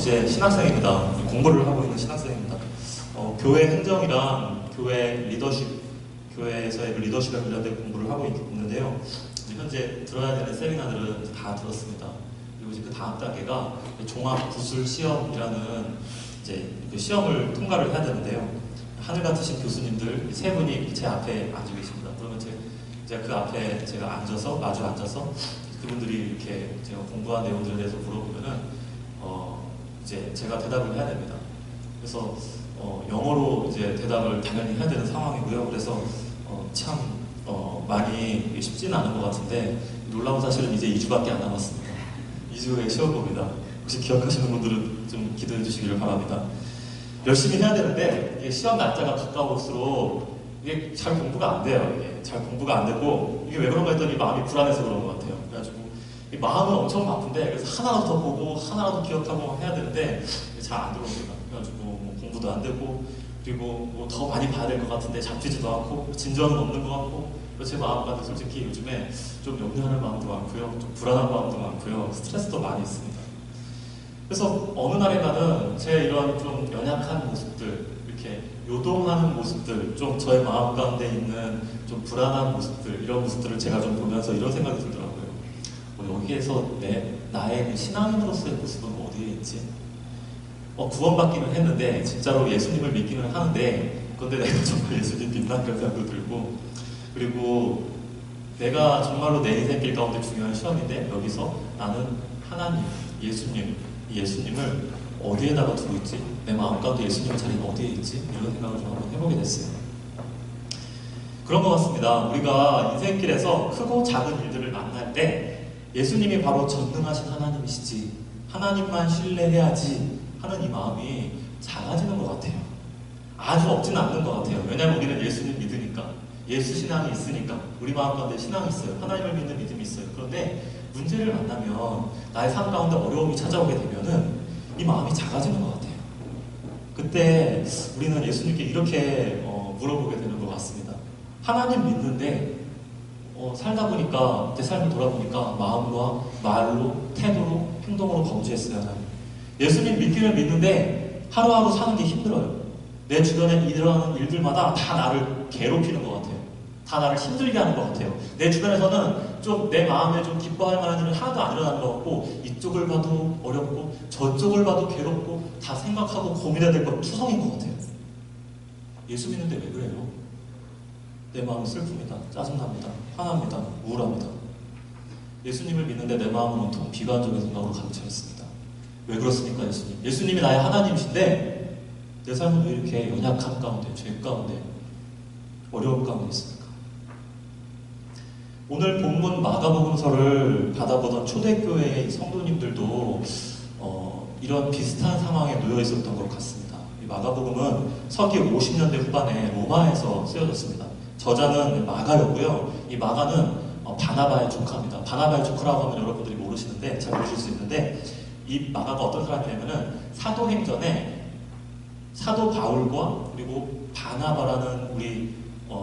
이제 신학생입니다. 공부를 하고 있는 신학생입니다. 교회 행정이랑 교회 리더십, 교회에서의 그 리더십에 관련된 공부를 하고 있는데요. 이제 현재 들어야 되는 세미나들은 이제 다 들었습니다. 그리고 이제 그 다음 단계가 종합 구술 시험이라는 이제 그 시험을 통과를 해야 되는데요. 하늘 같으신 교수님들 세 분이 제 앞에 앉아 계십니다. 그러면 제가 그 앞에 제가 앉아서 마주 앉아서 그분들이 이렇게 제가 공부한 내용들에 대해서 물어보면은 이제 제가 대답을 해야 됩니다. 그래서 영어로 이제 대답을 당연히 해야 되는 상황이고요. 그래서 참 많이 쉽지는 않은 것 같은데 놀라운 사실은 이제 2주밖에 안 남았습니다. 2주 후에 시험 봅니다. 혹시 기억하시는 분들은 좀 기도해 주시기를 바랍니다. 열심히 해야 되는데 이게 시험 날짜가 가까울수록 이게 잘 공부가 안 돼요. 이게 잘 공부가 안 되고 이게 왜 그런가 했더니 마음이 불안해서 그런 것 같아요. 그래가지고 마음은 엄청 바쁜데 그래서 하나라도 더 보고 하나라도 기억하고 해야 되는데 잘 안 들어옵니다. 그래가지고 뭐 공부도 안 되고 그리고 뭐 더 많이 봐야 될 것 같은데 잡히지도 않고 진전은 없는 것 같고 제 마음과도 솔직히 요즘에 좀 염려하는 마음도 많고요. 좀 불안한 마음도 많고요. 스트레스도 많이 있습니다. 그래서 어느 날인가는 제 이런 좀 연약한 모습들, 이렇게 요동하는 모습들, 좀 저의 마음 가운데 있는 좀 불안한 모습들, 이런 모습들을 제가 좀 보면서 이런 생각이 들더라고요. 여기에서 나의 그 신앙인으로서의 모습은 어디에 있지? 구원받기는 했는데 진짜로 예수님을 믿기는 하는데 그런데 내가 정말 예수님 믿나 그런 생각도 들고 그리고 내가 정말로 내 인생길 가운데 중요한 시험인데 여기서 나는 하나님, 예수님을 어디에다가 두고 있지? 내 마음 가운데 예수님의 자리는 어디에 있지? 이런 생각을 좀 한번 해보게 됐어요. 그런 것 같습니다. 우리가 인생길에서 크고 작은 일들을 만날 때 예수님이 바로 전능하신 하나님이시지 하나님만 신뢰해야지 하는 이 마음이 작아지는 것 같아요. 아주 없지는 않는 것 같아요. 왜냐하면 우리는 예수님 믿으니까 예수 신앙이 있으니까 우리 마음 가운데 신앙이 있어요. 하나님을 믿는 믿음이 있어요. 그런데 문제를 만나면 나의 삶 가운데 어려움이 찾아오게 되면은 이 마음이 작아지는 것 같아요. 그때 우리는 예수님께 이렇게 물어보게 되는 것 같습니다. 하나님 믿는데 살다 보니까 내 삶을 돌아보니까 마음과 말로, 태도로, 행동으로 범죄했어요. 하나님. 예수님 믿기는 믿는데 하루하루 사는 게 힘들어요. 내 주변에 일어나는 일들마다 다 나를 괴롭히는 것 같아요. 다 나를 힘들게 하는 것 같아요. 내 주변에서는 좀 내 마음에 좀 기뻐할 만한 일은 하나도 안 일어나는 것 같고 이쪽을 봐도 어렵고 저쪽을 봐도 괴롭고 다 생각하고 고민해야 될 것 투성인 것 같아요. 예수 믿는데 왜 그래요? 내 마음은 슬픕니다. 짜증납니다. 화납니다. 우울합니다. 예수님을 믿는데 내 마음은 온통 비관적인 생각으로 가득 차 있습니다. 왜 그렇습니까, 예수님? 예수님이 나의 하나님이신데 내 삶은 왜 이렇게 연약함 가운데, 죄 가운데, 어려움 가운데 있습니까? 오늘 본문 마가복음서를 받아보던 초대교회의 성도님들도 이런 비슷한 상황에 놓여 있었던 것 같습니다. 이 마가복음은 서기 50년대 후반에 로마에서 쓰여졌습니다. 저자는 마가였고요. 이 마가는 바나바의 조카입니다. 바나바의 조카라고 하면 여러분들이 모르시는데 잘 모르실 수 있는데 이 마가가 어떤 사람이냐면은 사도행전에 사도 바울과 그리고 바나바라는 우리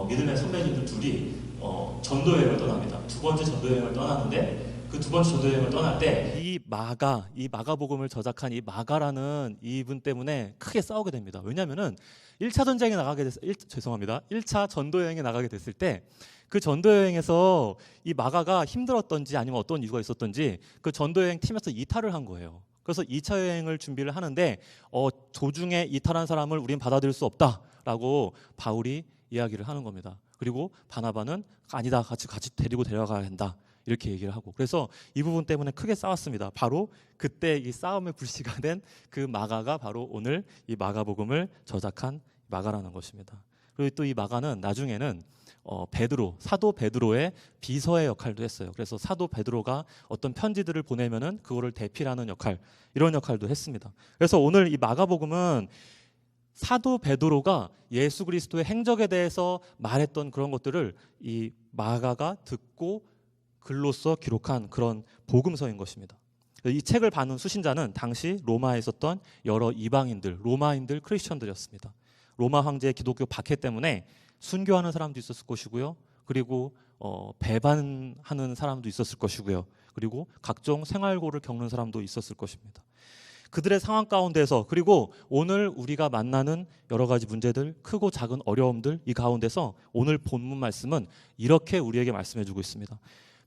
믿음의 선배님들 둘이 전도여행을 떠납니다. 두 번째 전도여행을 떠나는데 그 두 번째 전도여행을 떠날 때 이 마가복음을 저작한 이 마가라는 이분 때문에 크게 싸우게 됩니다. 왜냐하면은 1차 전쟁에 나가게 됐을 1차 전도여행에 나가게 됐을 때 그 전도여행에서 이 마가가 힘들었던지 아니면 어떤 이유가 있었던지 그 전도여행 팀에서 이탈을 한 거예요. 그래서 2차 여행을 준비를 하는데 도중에 이탈한 사람을 우린 받아들일 수 없다라고 바울이 이야기를 하는 겁니다. 그리고 바나바는 아니다, 같이 데리고 데려가야 한다 이렇게 얘기를 하고 그래서 이 부분 때문에 크게 싸웠습니다. 바로 그때 이 싸움의 불씨가 된 그 마가가 바로 오늘 이 마가복음을 저작한 마가라는 것입니다. 그리고 또 이 마가는 나중에는 사도 베드로의 비서의 역할도 했어요. 그래서 사도 베드로가 어떤 편지들을 보내면은 그거를 대필하는 역할, 이런 역할도 했습니다. 그래서 오늘 이 마가복음은 사도 베드로가 예수 그리스도의 행적에 대해서 말했던 그런 것들을 이 마가가 듣고 글로써 기록한 그런 복음서인 것입니다. 이 책을 받는 수신자는 당시 로마에 있었던 여러 이방인들, 로마인들, 크리스천들이었습니다. 로마 황제의 기독교 박해 때문에 순교하는 사람도 있었을 것이고요. 그리고 배반하는 사람도 있었을 것이고요. 그리고 각종 생활고를 겪는 사람도 있었을 것입니다. 그들의 상황 가운데서, 그리고 오늘 우리가 만나는 여러 가지 문제들, 크고 작은 어려움들, 이 가운데서 오늘 본문 말씀은 이렇게 우리에게 말씀해 주고 있습니다.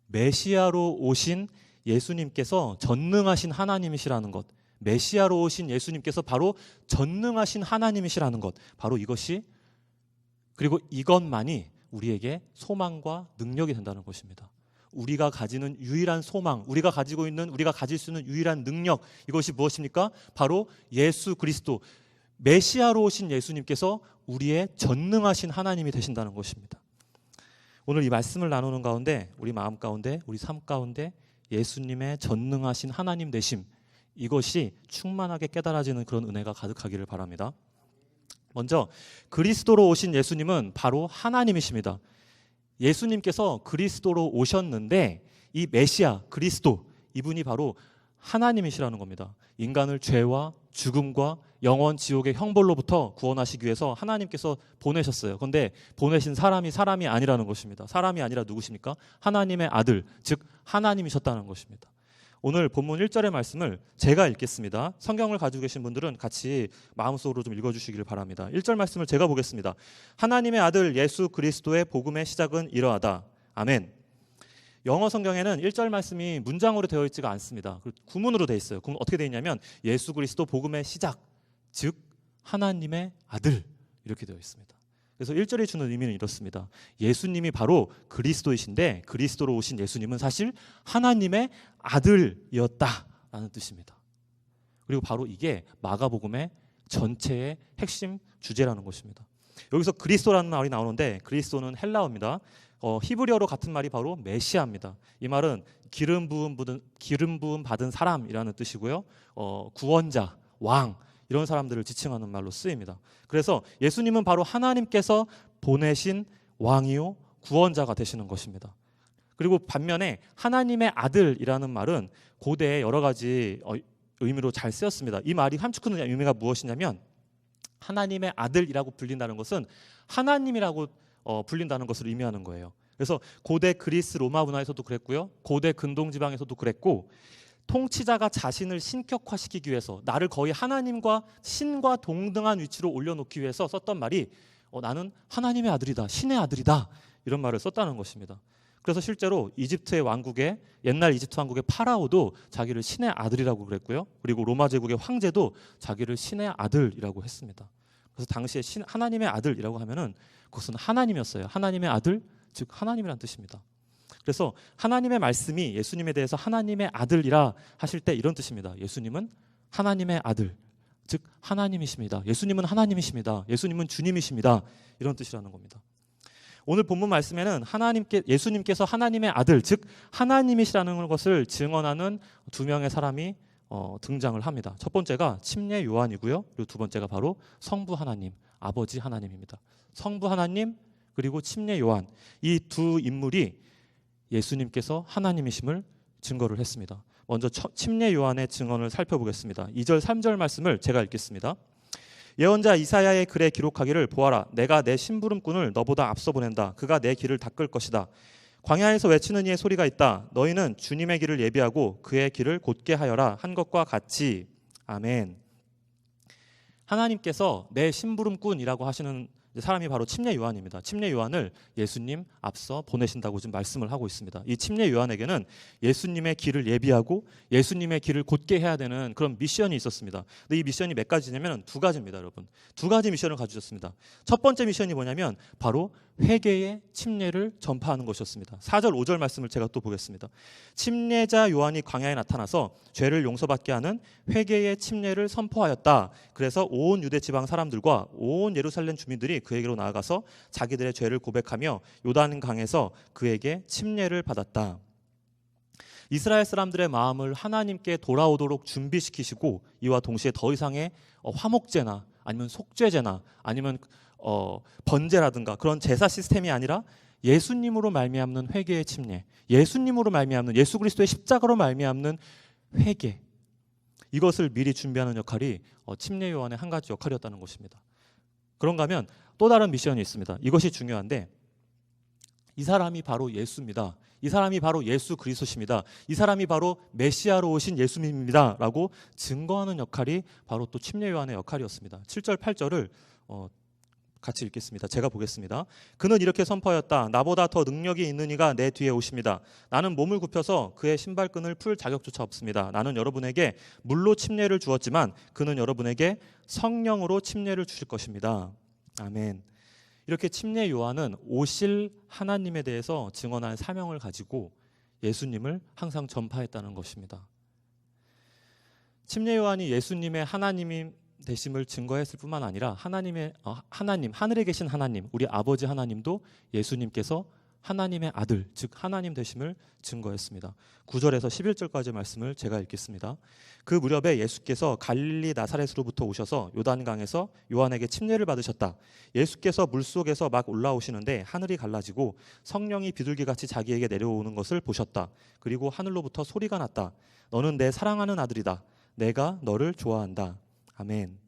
메시아로 오신 예수님께서 전능하신 하나님이시라는 것, 메시아로 오신 예수님께서 바로 전능하신 하나님이시라는 것, 바로 이것이, 그리고 이것만이 우리에게 소망과 능력이 된다는 것입니다. 우리가 가지는 유일한 소망, 우리가 가질 수 있는 유일한 능력, 이것이 무엇입니까? 바로 예수 그리스도, 메시아로 오신 예수님께서 우리의 전능하신 하나님이 되신다는 것입니다. 오늘 이 말씀을 나누는 가운데 우리 마음 가운데, 우리 삶 가운데 예수님의 전능하신 하나님 되심, 이것이 충만하게 깨달아지는 그런 은혜가 가득하기를 바랍니다. 먼저 그리스도로 오신 예수님은 바로 하나님이십니다. 예수님께서 그리스도로 오셨는데 이 메시아 그리스도, 이분이 바로 하나님이시라는 겁니다. 인간을 죄와 죽음과 영원 지옥의 형벌로부터 구원하시기 위해서 하나님께서 보내셨어요. 그런데 보내신 사람이 아니라는 것입니다. 사람이 아니라 누구십니까? 하나님의 아들, 즉 하나님이셨다는 것입니다. 오늘 본문 1절의 말씀을 제가 읽겠습니다. 성경을 가지고 계신 분들은 같이 마음속으로 좀 읽어주시기를 바랍니다. 1절 말씀을 제가 보겠습니다. 하나님의 아들 예수 그리스도의 복음의 시작은 이러하다. 아멘. 영어 성경에는 1절 말씀이 문장으로 되어 있지가 않습니다. 구문으로 되어 있어요. 그럼 어떻게 되어 있냐면 예수 그리스도 복음의 시작, 즉 하나님의 아들, 이렇게 되어 있습니다. 그래서 1절이 주는 의미는 이렇습니다. 예수님이 바로 그리스도이신데 그리스도로 오신 예수님은 사실 하나님의 아들이었다라는 뜻입니다. 그리고 바로 이게 마가복음의 전체의 핵심 주제라는 것입니다. 여기서 그리스도라는 말이 나오는데 그리스도는 헬라어입니다. 히브리어로 같은 말이 바로 메시아입니다. 이 말은 기름 부음 받은 사람이라는 뜻이고요. 구원자, 왕, 이런 사람들을 지칭하는 말로 쓰입니다. 그래서 예수님은 바로 하나님께서 보내신 왕이요 구원자가 되시는 것입니다. 그리고 반면에 하나님의 아들이라는 말은 고대에 여러 가지 의미로 잘 쓰였습니다. 이 말이 함축하는 의미가 무엇이냐면 하나님의 아들이라고 불린다는 것은 하나님이라고 불린다는 것을 의미하는 거예요. 그래서 고대 그리스 로마 문화에서도 그랬고요. 고대 근동지방에서도 그랬고, 통치자가 자신을 신격화시키기 위해서 나를 거의 하나님과 신과 동등한 위치로 올려놓기 위해서 썼던 말이 나는 하나님의 아들이다, 신의 아들이다, 이런 말을 썼다는 것입니다. 그래서 실제로 이집트의 왕국에, 옛날 이집트 왕국의 파라오도 자기를 신의 아들이라고 그랬고요. 그리고 로마 제국의 황제도 자기를 신의 아들이라고 했습니다. 그래서 당시에 하나님의 아들이라고 하면은 그것은 하나님이었어요. 하나님의 아들, 즉 하나님이란 뜻입니다. 그래서 하나님의 말씀이 예수님에 대해서 하나님의 아들이라 하실 때 이런 뜻입니다. 예수님은 하나님의 아들, 즉 하나님이십니다. 예수님은 하나님이십니다. 예수님은 주님이십니다. 이런 뜻이라는 겁니다. 오늘 본문 말씀에는 예수님께서 하나님의 아들, 즉 하나님이시라는 것을 증언하는 두 명의 사람이 등장을 합니다. 첫 번째가 침례 요한이고요. 그리고 두 번째가 바로 성부 하나님, 아버지 하나님입니다. 성부 하나님 그리고 침례 요한, 이 두 인물이 예수님께서 하나님이심을 증거를 했습니다. 먼저 침례 요한의 증언을 살펴보겠습니다. 2절 3절 말씀을 제가 읽겠습니다. 예언자 이사야의 글에 기록하기를 보아라, 내가 내 심부름꾼을 너보다 앞서 보낸다. 그가 내 길을 닦을 것이다. 광야에서 외치는 이의 소리가 있다. 너희는 주님의 길을 예비하고 그의 길을 곧게 하여라 한 것과 같이. 아멘. 하나님께서 내 심부름꾼이라고 하시는 사람이 바로 침례 요한입니다. 침례 요한을 예수님 앞서 보내신다고 지금 말씀을 하고 있습니다. 이 침례 요한에게는 예수님의 길을 예비하고 예수님의 길을 곧게 해야 되는 그런 미션이 있었습니다. 근데 이 미션이 몇 가지냐면 두 가지입니다, 여러분. 두 가지 미션을 가지셨습니다. 첫 번째 미션이 뭐냐면 바로 회개의 침례를 전파하는 것이었습니다. 4절 5절 말씀을 제가 또 보겠습니다. 침례자 요한이 광야에 나타나서 죄를 용서받게 하는 회개의 침례를 선포하였다. 그래서 온 유대 지방 사람들과 온 예루살렘 주민들이 그에게로 나아가서 자기들의 죄를 고백하며 요단강에서 그에게 침례를 받았다. 이스라엘 사람들의 마음을 하나님께 돌아오도록 준비시키시고, 이와 동시에 더 이상의 화목제나 아니면 속죄제나 아니면 번제라든가 그런 제사 시스템이 아니라 예수님으로 말미암는 회개의 침례, 예수님으로 말미암는, 예수 그리스도의 십자가로 말미암는 회개, 이것을 미리 준비하는 역할이 침례 요한의 한 가지 역할이었다는 것입니다. 그런가 하면 또 다른 미션이 있습니다. 이것이 중요한데, 이 사람이 바로 예수입니다. 이 사람이 바로 예수 그리스도십니다. 이 사람이 바로 메시아로 오신 예수님입니다. 라고 증거하는 역할이 바로 또 침례 요한의 역할이었습니다. 7절, 8절을 같이 읽겠습니다. 제가 보겠습니다. 그는 이렇게 선포하였다. 나보다 더 능력이 있는 이가 내 뒤에 오십니다. 나는 몸을 굽혀서 그의 신발끈을 풀 자격조차 없습니다. 나는 여러분에게 물로 침례를 주었지만 그는 여러분에게 성령으로 침례를 주실 것입니다. 아멘. 이렇게 침례 요한은 오실 하나님에 대해서 증언할 사명을 가지고 예수님을 항상 전파했다는 것입니다. 침례 요한이 예수님의 하나님 되심을 증거했을 뿐만 아니라 하나님, 하늘에 계신 하나님, 우리 아버지 하나님도 예수님께서 하나님의 아들, 즉 하나님 되심을 증거했습니다. 9절에서 11절까지 말씀을 제가 읽겠습니다. 그 무렵에 예수께서 갈릴리 나사렛으로부터 오셔서 요단강에서 요한에게 침례를 받으셨다. 예수께서 물속에서 막 올라오시는데 하늘이 갈라지고 성령이 비둘기같이 자기에게 내려오는 것을 보셨다. 그리고 하늘로부터 소리가 났다. 너는 내 사랑하는 아들이다. 내가 너를 좋아한다. 아멘.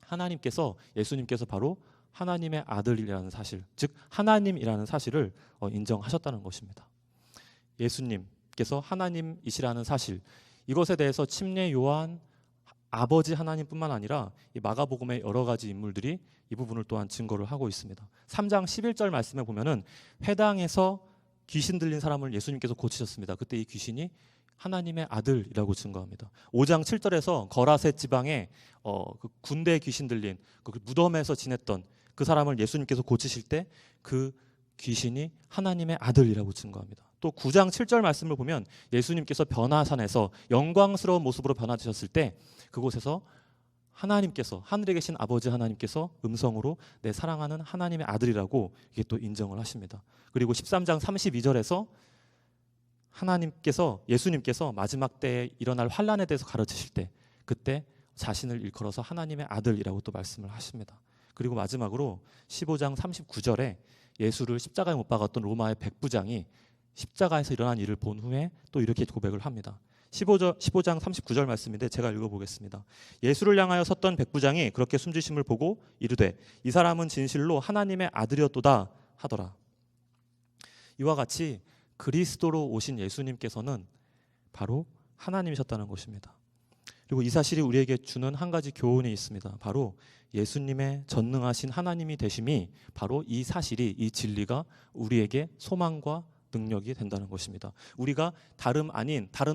하나님께서, 예수님께서 바로 하나님의 아들이라는 사실, 즉 하나님이라는 사실을 인정하셨다는 것입니다. 예수님께서 하나님이시라는 사실, 이것에 대해서 침례 요한, 아버지 하나님뿐만 아니라 이 마가복음의 여러 가지 인물들이 이 부분을 또한 증거를 하고 있습니다. 3장 11절 말씀에 보면은 회당에서 귀신 들린 사람을 예수님께서 고치셨습니다. 그때 이 귀신이 하나님의 아들이라고 증거합니다. 5장 7절에서 거라셋 지방에 그 군대 귀신 들린 그 무덤에서 지냈던 그 사람을 예수님께서 고치실 때 그 귀신이 하나님의 아들이라고 증거합니다. 또 9장 7절 말씀을 보면 예수님께서 변화산에서 영광스러운 모습으로 변화되셨을 때 그곳에서 하나님께서, 하늘에 계신 아버지 하나님께서 음성으로 내 사랑하는 하나님의 아들이라고 이게 또 인정을 하십니다. 그리고 13장 32절에서 예수님께서 마지막 때에 일어날 환란에 대해서 가르치실 때 그때 자신을 일컬어서 하나님의 아들이라고 또 말씀을 하십니다. 그리고 마지막으로 15장 39절에 예수를 십자가에 못 박았던 로마의 백부장이 십자가에서 일어난 일을 본 후에 또 이렇게 고백을 합니다. 15장 39절 말씀인데 제가 읽어보겠습니다. 예수를 향하여 섰던 백부장이 그렇게 숨지심을 보고 이르되 이 사람은 진실로 하나님의 아들이었도다 하더라. 이와 같이 그리스도로 오신 예수님께서는 바로 하나님이셨다는 것입니다. 그리고 이 사실이 우리에게 주는 한 가지 교훈이 있습니다. 바로 예수님의 전능하신 하나님이 되심이 바로 이 사실이, 이 진리가 우리에게 소망과 능력이 된다는 것입니다. 우리가 다른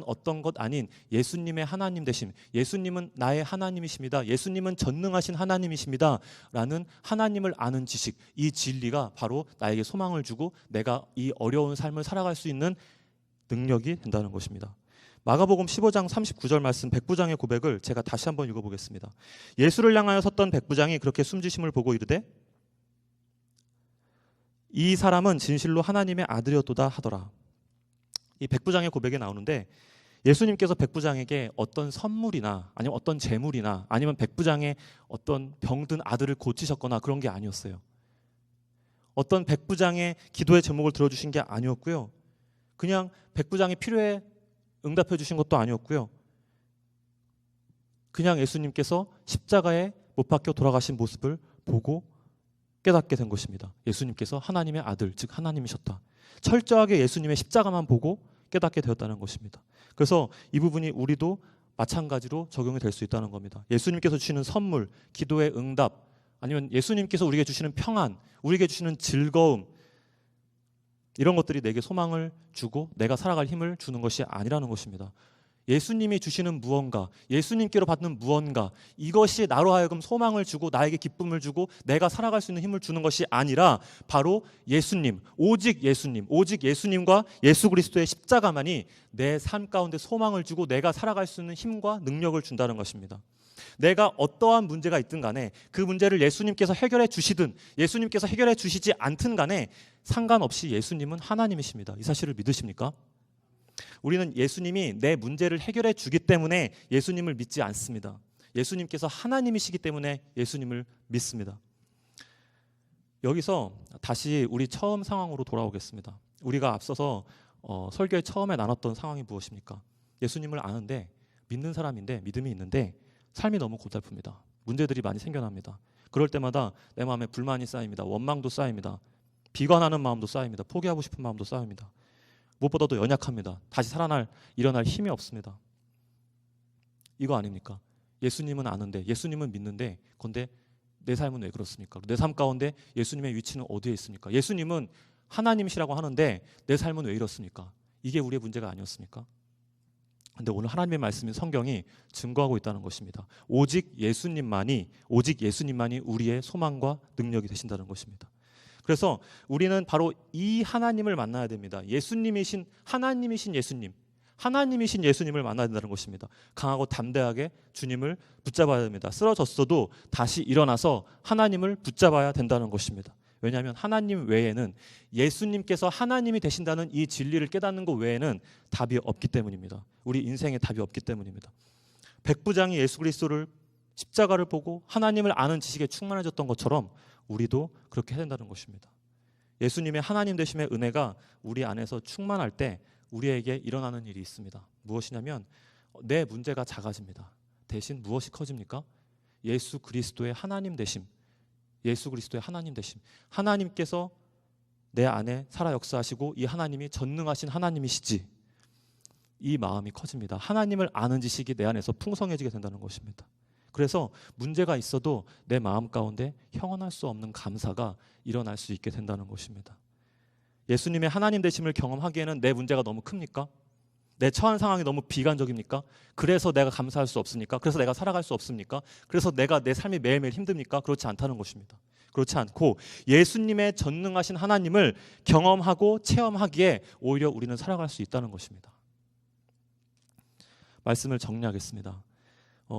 어떤 것 아닌 예수님의 하나님 되심, 예수님은 나의 하나님이십니다, 예수님은 전능하신 하나님이십니다 라는 하나님을 아는 지식, 이 진리가 바로 나에게 소망을 주고 내가 이 어려운 삶을 살아갈 수 있는 능력이 된다는 것입니다. 마가복음 15장 39절 말씀, 백부장의 고백을 제가 다시 한번 읽어보겠습니다. 예수를 향하여 섰던 백부장이 그렇게 숨지심을 보고 이르되 이 사람은 진실로 하나님의 아들이었도다 하더라. 이 백부장의 고백에 나오는데 예수님께서 백부장에게 어떤 선물이나 아니면 어떤 재물이나 아니면 백부장의 어떤 병든 아들을 고치셨거나 그런 게 아니었어요. 어떤 백부장의 기도의 제목을 들어주신 게 아니었고요. 그냥 백부장의 필요에 응답해 주신 것도 아니었고요. 그냥 예수님께서 십자가에 못 박혀 돌아가신 모습을 보고 깨닫게 된 것입니다. 예수님께서 하나님의 아들, 즉 하나님이셨다. 철저하게 예수님의 십자가만 보고 깨닫게 되었다는 것입니다. 그래서 이 부분이 우리도 마찬가지로 적용이 될 수 있다는 겁니다. 예수님께서 주시는 선물, 기도의 응답, 아니면 예수님께서 우리에게 주시는 평안, 우리에게 주시는 즐거움, 이런 것들이 내게 소망을 주고 내가 살아갈 힘을 주는 것이 아니라는 것입니다. 예수님이 주시는 무언가, 예수님께로 받는 무언가, 이것이 나로 하여금 소망을 주고 나에게 기쁨을 주고 내가 살아갈 수 있는 힘을 주는 것이 아니라 바로 예수님, 오직 예수님과 예수 그리스도의 십자가만이 내 삶 가운데 소망을 주고 내가 살아갈 수 있는 힘과 능력을 준다는 것입니다. 내가 어떠한 문제가 있든 간에 그 문제를 예수님께서 해결해 주시든 예수님께서 해결해 주시지 않든 간에 상관없이 예수님은 하나님이십니다. 이 사실을 믿으십니까? 우리는 예수님이 내 문제를 해결해 주기 때문에 예수님을 믿지 않습니다. 예수님께서 하나님이시기 때문에 예수님을 믿습니다. 여기서 다시 우리 처음 상황으로 돌아오겠습니다. 우리가 앞서서 설교의 처음에 나눴던 상황이 무엇입니까? 예수님을 아는데, 믿는 사람인데, 믿음이 있는데 삶이 너무 고달픕니다. 문제들이 많이 생겨납니다. 그럴 때마다 내 마음에 불만이 쌓입니다. 원망도 쌓입니다. 비관하는 마음도 쌓입니다. 포기하고 싶은 마음도 쌓입니다. 무엇보다도 연약합니다. 다시 일어날 힘이 없습니다. 이거 아닙니까? 예수님은 아는데, 예수님은 믿는데, 그런데 내 삶은 왜 그렇습니까? 내 삶 가운데 예수님의 위치는 어디에 있습니까? 예수님은 하나님이시라고 하는데 내 삶은 왜 이렇습니까? 이게 우리의 문제가 아니었습니까? 근데 오늘 하나님의 말씀인 성경이 증거하고 있다는 것입니다. 오직 예수님만이 우리의 소망과 능력이 되신다는 것입니다. 그래서 우리는 바로 이 하나님을 만나야 됩니다. 하나님이신 예수님을 만나야 된다는 것입니다. 강하고 담대하게 주님을 붙잡아야 됩니다. 쓰러졌어도 다시 일어나서 하나님을 붙잡아야 된다는 것입니다. 왜냐하면 하나님 외에는, 예수님께서 하나님이 되신다는 이 진리를 깨닫는 것 외에는 답이 없기 때문입니다. 우리 인생에 답이 없기 때문입니다. 백부장이 예수 그리스도를, 십자가를 보고 하나님을 아는 지식에 충만해졌던 것처럼 우리도 그렇게 해야 된다는 것입니다. 예수님의 하나님 되심의 은혜가 우리 안에서 충만할 때 우리에게 일어나는 일이 있습니다. 무엇이냐면 내 문제가 작아집니다. 대신 무엇이 커집니까? 예수 그리스도의 하나님 되심. 하나님께서 내 안에 살아 역사하시고 이 하나님이 전능하신 하나님이시지. 이 마음이 커집니다. 하나님을 아는 지식이 내 안에서 풍성해지게 된다는 것입니다. 그래서 문제가 있어도 내 마음 가운데 형언할 수 없는 감사가 일어날 수 있게 된다는 것입니다. 예수님의 하나님 되심을 경험하기에는 내 문제가 너무 큽니까? 내 처한 상황이 너무 비관적입니까? 그래서 내가 감사할 수 없습니까? 그래서 내가 살아갈 수 없습니까? 그래서 내가 내 삶이 매일매일 힘듭니까? 그렇지 않다는 것입니다. 그렇지 않고 예수님의 전능하신 하나님을 경험하고 체험하기에 오히려 우리는 살아갈 수 있다는 것입니다. 말씀을 정리하겠습니다.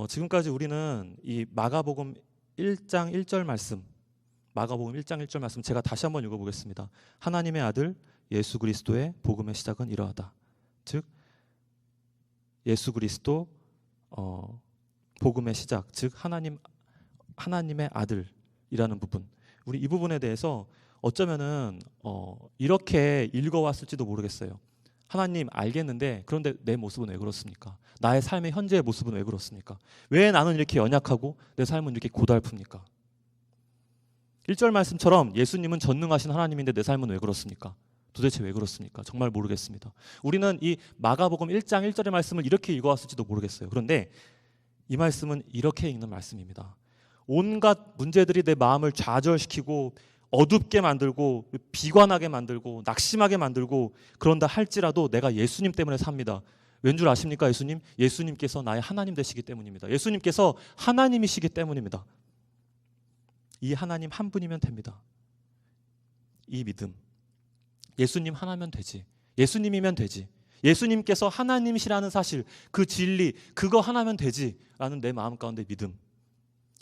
지금까지 우리는 이 마가복음 1장 1절 말씀, 제가 다시 한번 읽어보겠습니다. 하나님의 아들 예수 그리스도의 복음의 시작은 이러하다. 즉 예수 그리스도 복음의 시작, 즉 하나님의 아들이라는 부분, 우리 이 부분에 대해서 어쩌면은 이렇게 읽어왔을지도 모르겠어요. 하나님 알겠는데 그런데 내 모습은 왜 그렇습니까? 나의 삶의 현재의 모습은 왜 그렇습니까? 왜 나는 이렇게 연약하고 내 삶은 이렇게 고달픕니까? 1절 말씀처럼 예수님은 전능하신 하나님인데 내 삶은 왜 그렇습니까? 도대체 왜 그렇습니까? 정말 모르겠습니다. 우리는 이 마가복음 1장 1절의 말씀을 이렇게 읽어왔을지도 모르겠어요. 그런데 이 말씀은 이렇게 읽는 말씀입니다. 온갖 문제들이 내 마음을 좌절시키고 어둡게 만들고 비관하게 만들고 낙심하게 만들고 그런다 할지라도 내가 예수님 때문에 삽니다. 왠 줄 아십니까? 예수님께서 나의 하나님 되시기 때문입니다. 예수님께서 하나님이시기 때문입니다. 이 하나님 한 분이면 됩니다. 이 믿음, 예수님 하나면 되지, 예수님이면 되지, 예수님께서 하나님이시라는 사실, 그 진리, 그거 하나면 되지라는 내 마음 가운데 믿음,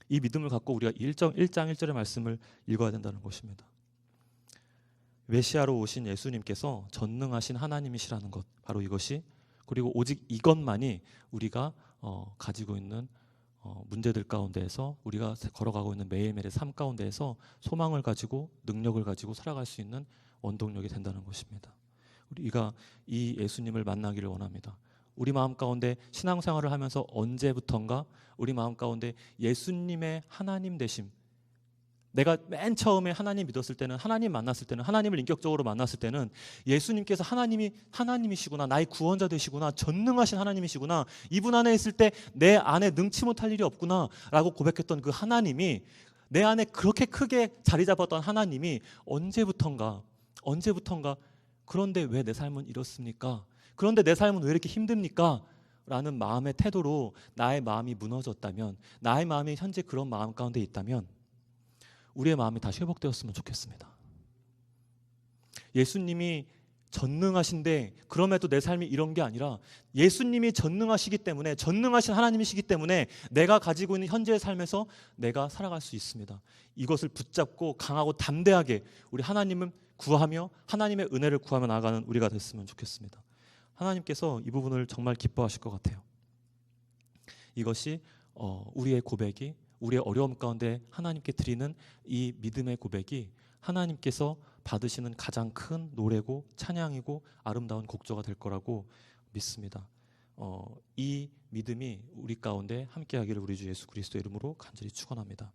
이 믿음을 갖고 우리가 1장 1절의 말씀을 읽어야 된다는 것입니다. 메시아로 오신 예수님께서 전능하신 하나님이시라는 것, 바로 이것이, 그리고 오직 이것만이 우리가 가지고 있는 문제들 가운데에서, 우리가 걸어가고 있는 매일매일의 삶 가운데에서 소망을 가지고 능력을 가지고 살아갈 수 있는 원동력이 된다는 것입니다. 우리가 이 예수님을 만나기를 원합니다. 우리 마음 가운데 신앙생활을 하면서 언제부턴가 우리 마음 가운데 예수님의 하나님 되심, 내가 맨 처음에 하나님 믿었을 때는, 하나님 만났을 때는, 하나님을 인격적으로 만났을 때는 예수님께서 하나님이시구나, 나의 구원자 되시구나, 전능하신 하나님이시구나, 이분 안에 있을 때 내 안에 능치 못할 일이 없구나 라고 고백했던 그 하나님이, 내 안에 그렇게 크게 자리 잡았던 하나님이 언제부턴가 그런데 왜 내 삶은 이렇습니까? 그런데 내 삶은 왜 이렇게 힘듭니까? 라는 마음의 태도로 나의 마음이 무너졌다면, 나의 마음이 현재 그런 마음 가운데 있다면 우리의 마음이 다시 회복되었으면 좋겠습니다. 예수님이 전능하신데 그럼에도 내 삶이 이런 게 아니라, 예수님이 전능하시기 때문에, 전능하신 하나님이시기 때문에 내가 가지고 있는 현재의 삶에서 내가 살아갈 수 있습니다. 이것을 붙잡고 강하고 담대하게 우리 하나님을 구하며 하나님의 은혜를 구하며 나아가는 우리가 됐으면 좋겠습니다. 하나님께서 이 부분을 정말 기뻐하실 것 같아요. 이것이 우리의 고백이, 우리의 어려움 가운데 하나님께 드리는 이 믿음의 고백이 하나님께서 받으시는 가장 큰 노래고 찬양이고 아름다운 곡조가 될 거라고 믿습니다. 이 믿음이 우리 가운데 함께하기를 우리 주 예수 그리스도의 이름으로 간절히 축원합니다.